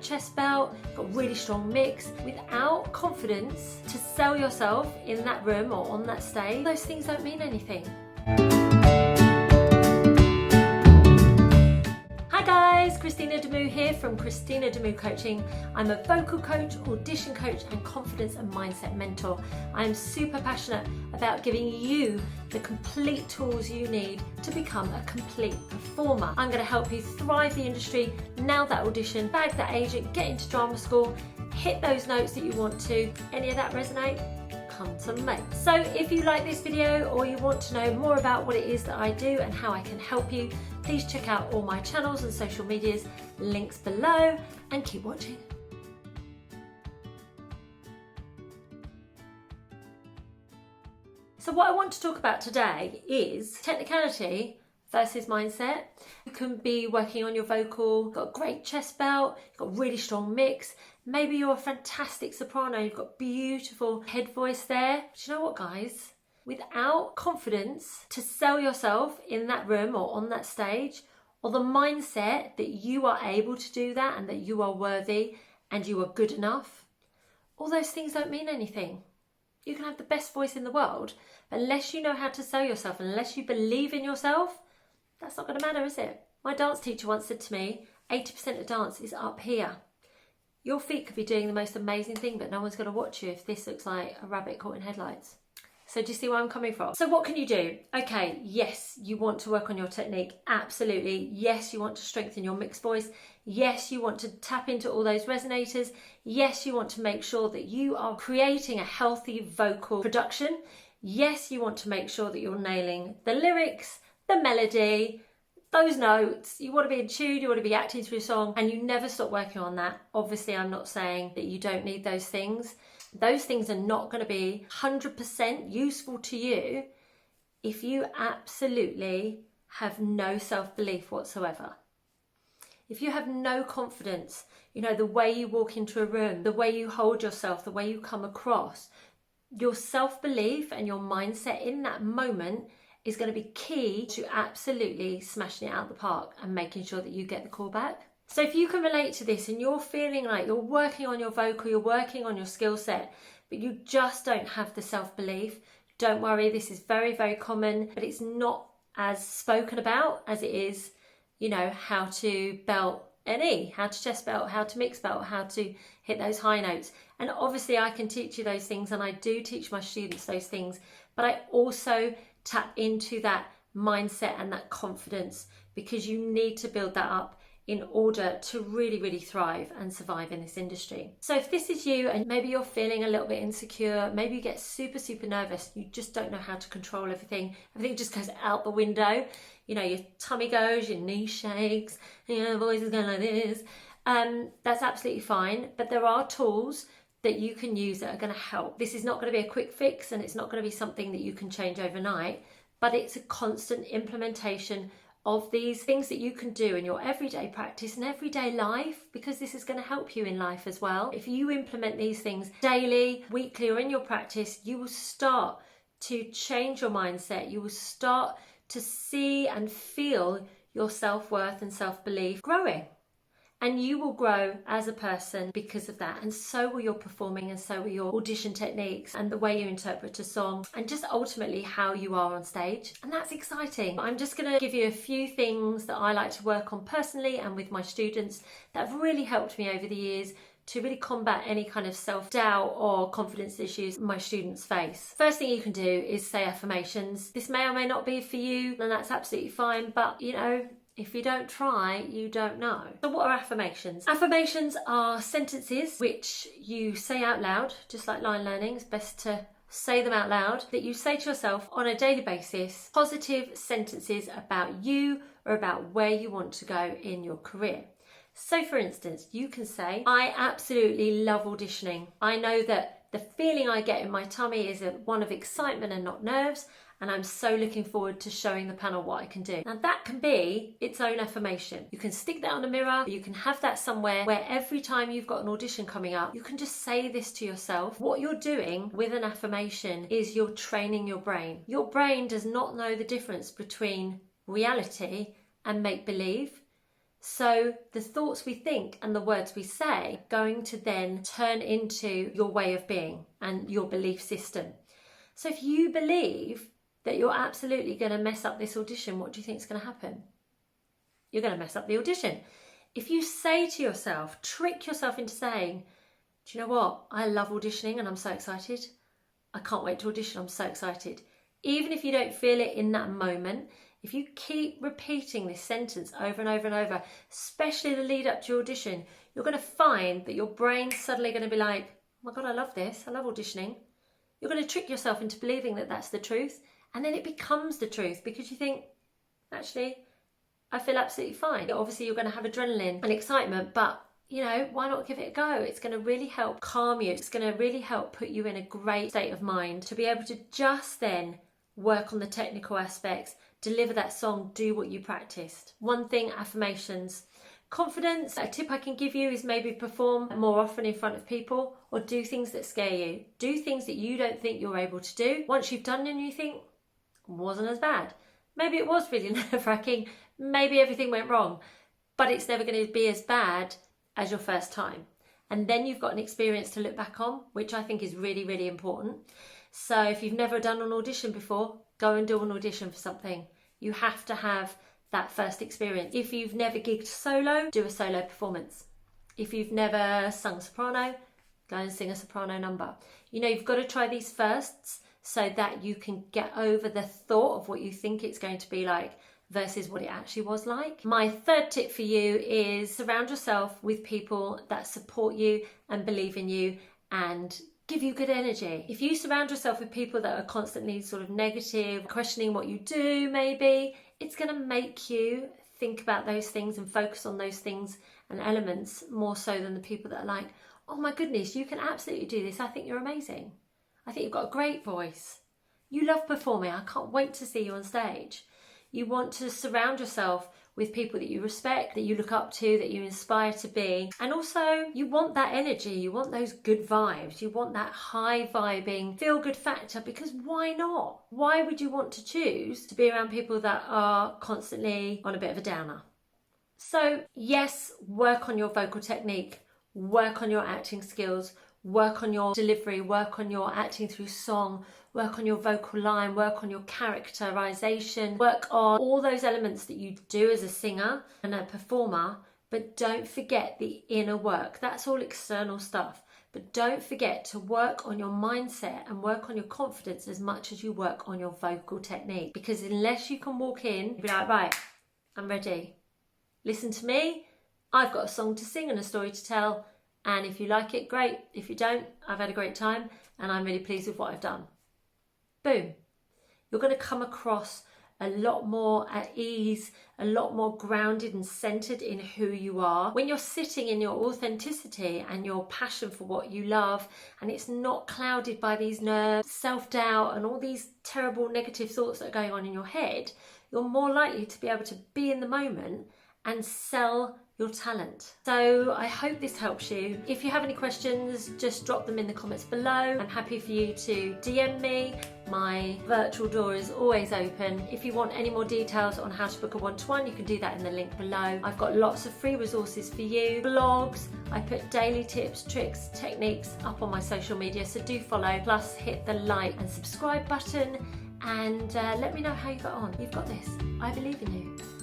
chest belt, you've got a really strong mix. Without confidence to sell yourself in that room or on that stage, those things don't mean anything. Hi guys, Kristina Demou here from Kristina Demou Coaching. I'm a vocal coach, audition coach and confidence and mindset mentor. I am super passionate about giving you the complete tools you need to become a complete performer. I'm going to help you thrive the industry, nail that audition, bag that agent, get into drama school, hit those notes that you want to. Any of that resonate? Come to me. So if you like this video or you want to know more about what it is that I do and how I can help you, please check out all my channels and social medias, links below, and keep watching. So what I want to talk about today is technicality versus mindset. You can be working on your vocal, got a great chest belt, you've got a really strong mix. Maybe you're a fantastic soprano, you've got beautiful head voice there. But you know what, guys? Without confidence to sell yourself in that room or on that stage, or the mindset that you are able to do that and that you are worthy and you are good enough, all those things don't mean anything. You can have the best voice in the world, but unless you know how to sell yourself, unless you believe in yourself, that's not going to matter, is it? My dance teacher once said to me, 80% of dance is up here. Your feet could be doing the most amazing thing, but no one's going to watch you if this looks like a rabbit caught in headlights. So do you see where I'm coming from? So what can you do? Okay, yes, you want to work on your technique. Absolutely. Yes, you want to strengthen your mixed voice. Yes, you want to tap into all those resonators. Yes, you want to make sure that you are creating a healthy vocal production. Yes, you want to make sure that you're nailing the lyrics, the melody, those notes. You want to be in tune, you want to be acting through a song, and you never stop working on that. Obviously, I'm not saying that you don't need those things. Those things are not going to be 100% useful to you if you absolutely have no self-belief whatsoever. If you have no confidence, you know, the way you walk into a room, the way you hold yourself, the way you come across, your self-belief and your mindset in that moment is going to be key to absolutely smashing it out the park and making sure that you get the call back. So if you can relate to this and you're feeling like you're working on your vocal, you're working on your skill set, but you just don't have the self-belief, don't worry, this is very, very common, but it's not as spoken about as it is, you know, how to belt an E, how to chest belt, how to mix belt, how to hit those high notes. And obviously I can teach you those things and I do teach my students those things, but I also tap into that mindset and that confidence because you need to build that up in order to really, really thrive and survive in this industry. So if this is you and maybe you're feeling a little bit insecure, maybe you get super, super nervous, you just don't know how to control everything just goes out the window, you know, your tummy goes, your knee shakes, your voice is going like this, that's absolutely fine. But there are tools that you can use that are going to help. This is not going to be a quick fix and it's not going to be something that you can change overnight, but it's a constant implementation of these things that you can do in your everyday practice and everyday life, because this is going to help you in life as well. If you implement these things daily, weekly, or in your practice, you will start to change your mindset. You will start to see and feel your self-worth and self-belief growing. And you will grow as a person because of that. And so will your performing and so will your audition techniques and the way you interpret a song and just ultimately how you are on stage. And that's exciting. I'm just going to give you a few things that I like to work on personally and with my students that have really helped me over the years to really combat any kind of self-doubt or confidence issues my students face. First thing you can do is say affirmations. This may or may not be for you, and that's absolutely fine, but you know, if you don't try, you don't know. So what are affirmations? Affirmations are sentences which you say out loud, just like line learning. It's best to say them out loud, that you say to yourself on a daily basis, positive sentences about you or about where you want to go in your career. So for instance, you can say, I absolutely love auditioning. I know that the feeling I get in my tummy is one of excitement and not nerves, and I'm so looking forward to showing the panel what I can do. Now that can be its own affirmation. You can stick that on a mirror, you can have that somewhere where every time you've got an audition coming up, you can just say this to yourself. What you're doing with an affirmation is you're training your brain. Your brain does not know the difference between reality and make-believe. So the thoughts we think and the words we say are going to then turn into your way of being and your belief system. So if you believe that you're absolutely going to mess up this audition, what do you think is going to happen? You're going to mess up the audition. If you say to yourself, trick yourself into saying, do you know what? I love auditioning and I'm so excited. I can't wait to audition. I'm so excited. Even if you don't feel it in that moment, if you keep repeating this sentence over and over and over, especially the lead up to your audition, you're going to find that your brain's suddenly going to be like, oh my God, I love this. I love auditioning. You're going to trick yourself into believing that that's the truth. And then it becomes the truth because you think, actually, I feel absolutely fine. Obviously, you're going to have adrenaline and excitement, but you know, why not give it a go? It's going to really help calm you. It's going to really help put you in a great state of mind to be able to just then work on the technical aspects, deliver that song, do what you practiced. One thing, affirmations. Confidence, a tip I can give you is maybe perform more often in front of people or do things that scare you. Do things that you don't think you're able to do. Once you've done them, you think, wasn't as bad. Maybe it was really nerve-wracking. Maybe everything went wrong, but it's never going to be as bad as your first time. And then you've got an experience to look back on, which I think is really, really important. So if you've never done an audition before, go and do an audition for something. You have to have that first experience. If you've never gigged solo, do a solo performance. If you've never sung soprano, go and sing a soprano number. You know, you've got to try these firsts so that you can get over the thought of what you think it's going to be like versus what it actually was like. My third tip for you is surround yourself with people that support you and believe in you and give you good energy. If you surround yourself with people that are constantly sort of negative, questioning what you do maybe, it's going to make you think about those things and focus on those things and elements more so than the people that are like, oh my goodness, you can absolutely do this. I think you're amazing. I think you've got a great voice. You love performing. I can't wait to see you on stage. You want to surround yourself with people that you respect, that you look up to, that you inspire to be. And also you want that energy, you want those good vibes, you want that high vibing, feel good factor, because why not? Why would you want to choose to be around people that are constantly on a bit of a downer? So yes, work on your vocal technique, work on your acting skills, work on your delivery, work on your acting through song, work on your vocal line, work on your characterization, work on all those elements that you do as a singer and a performer, but don't forget the inner work. That's all external stuff. But don't forget to work on your mindset and work on your confidence as much as you work on your vocal technique. Because unless you can walk in, be like, right, I'm ready. Listen to me. I've got a song to sing and a story to tell. And if you like it, great. If you don't, I've had a great time and I'm really pleased with what I've done. Boom. You're going to come across a lot more at ease, a lot more grounded and centered in who you are. When you're sitting in your authenticity and your passion for what you love, and it's not clouded by these nerves, self-doubt and all these terrible negative thoughts that are going on in your head, you're more likely to be able to be in the moment and sell your talent. So I hope this helps you. If you have any questions, just drop them in the comments below. I'm happy for you to DM me. My virtual door is always open. If you want any more details on how to book a one-to-one, you can do that in the link below. I've got lots of free resources for you, blogs. I put daily tips, tricks, techniques up on my social media, so do follow. Plus hit the like and subscribe button and let me know how you got on. You've got this. I believe in you.